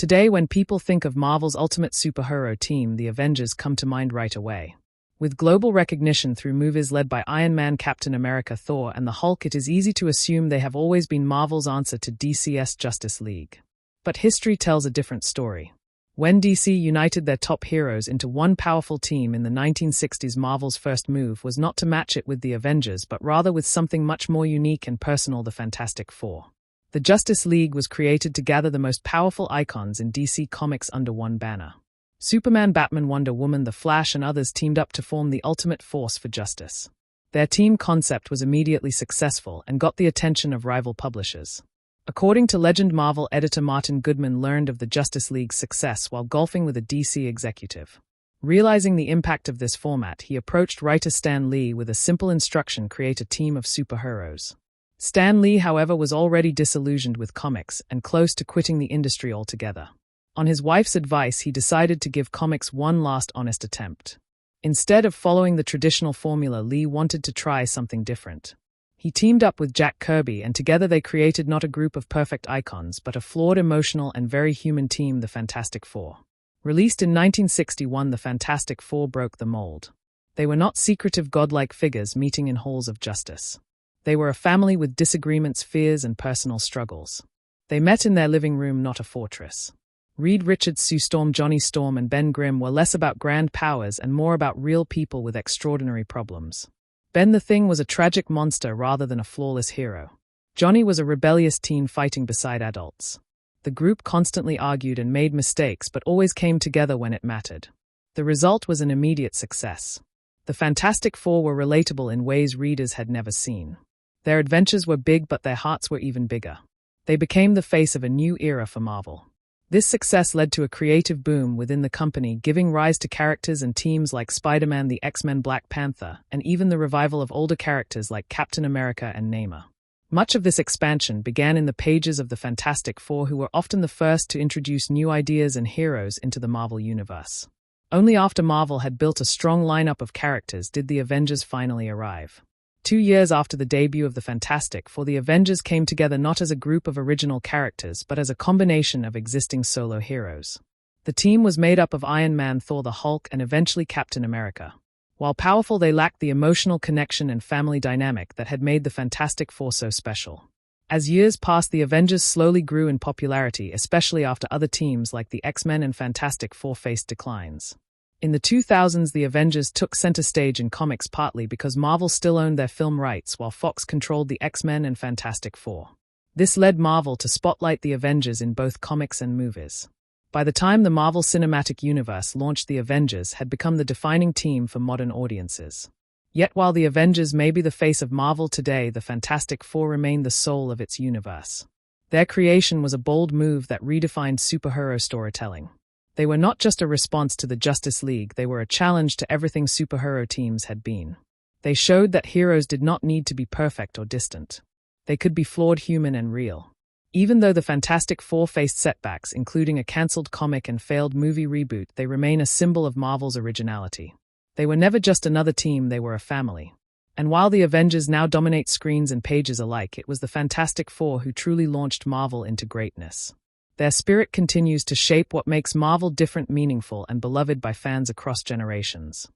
Today, when people think of Marvel's ultimate superhero team, the Avengers come to mind right away. With global recognition through movies led by Iron Man, Captain America, Thor, and the Hulk, it is easy to assume they have always been Marvel's answer to DC's Justice League. But history tells a different story. When DC united their top heroes into one powerful team in the 1960s, Marvel's first move was not to match it with the Avengers, but rather with something much more unique and personal: the Fantastic Four. The Justice League was created to gather the most powerful icons in DC Comics under one banner. Superman, Batman, Wonder Woman, The Flash, and others teamed up to form the ultimate force for justice. Their team concept was immediately successful and got the attention of rival publishers. According to legend, Marvel editor Martin Goodman learned of the Justice League's success while golfing with a DC executive. Realizing the impact of this format, he approached writer Stan Lee with a simple instruction: create a team of superheroes. Stan Lee, however, was already disillusioned with comics and close to quitting the industry altogether. On his wife's advice, he decided to give comics one last honest attempt. Instead of following the traditional formula, Lee wanted to try something different. He teamed up with Jack Kirby, and together they created not a group of perfect icons, but a flawed, emotional, and very human team, the Fantastic Four. Released in 1961, the Fantastic Four broke the mold. They were not secretive, godlike figures meeting in halls of justice. They were a family with disagreements, fears, and personal struggles. They met in their living room, not a fortress. Reed Richards, Sue Storm, Johnny Storm, and Ben Grimm were less about grand powers and more about real people with extraordinary problems. Ben the Thing was a tragic monster rather than a flawless hero. Johnny was a rebellious teen fighting beside adults. The group constantly argued and made mistakes, but always came together when it mattered. The result was an immediate success. The Fantastic Four were relatable in ways readers had never seen. Their adventures were big, but their hearts were even bigger. They became the face of a new era for Marvel. This success led to a creative boom within the company, giving rise to characters and teams like Spider-Man, the X-Men, Black Panther, and even the revival of older characters like Captain America and Namor. Much of this expansion began in the pages of the Fantastic Four, who were often the first to introduce new ideas and heroes into the Marvel Universe. Only after Marvel had built a strong lineup of characters did the Avengers finally arrive. 2 years after the debut of the Fantastic Four, the Avengers came together not as a group of original characters, but as a combination of existing solo heroes. The team was made up of Iron Man, Thor, the Hulk, and eventually Captain America. While powerful, they lacked the emotional connection and family dynamic that had made the Fantastic Four so special. As years passed, the Avengers slowly grew in popularity, especially after other teams like the X-Men and Fantastic Four faced declines. In the 2000s, the Avengers took center stage in comics, partly because Marvel still owned their film rights while Fox controlled the X-Men and Fantastic Four. This led Marvel to spotlight the Avengers in both comics and movies. By the time the Marvel Cinematic Universe launched, the Avengers had become the defining team for modern audiences. Yet while the Avengers may be the face of Marvel today, the Fantastic Four remained the soul of its universe. Their creation was a bold move that redefined superhero storytelling. They were not just a response to the Justice League, they were a challenge to everything superhero teams had been. They showed that heroes did not need to be perfect or distant. They could be flawed, human, and real. Even though the Fantastic Four faced setbacks, including a cancelled comic and failed movie reboot, they remain a symbol of Marvel's originality. They were never just another team, they were a family. And while the Avengers now dominate screens and pages alike, it was the Fantastic Four who truly launched Marvel into greatness. Their spirit continues to shape what makes Marvel different, meaningful, and beloved by fans across generations.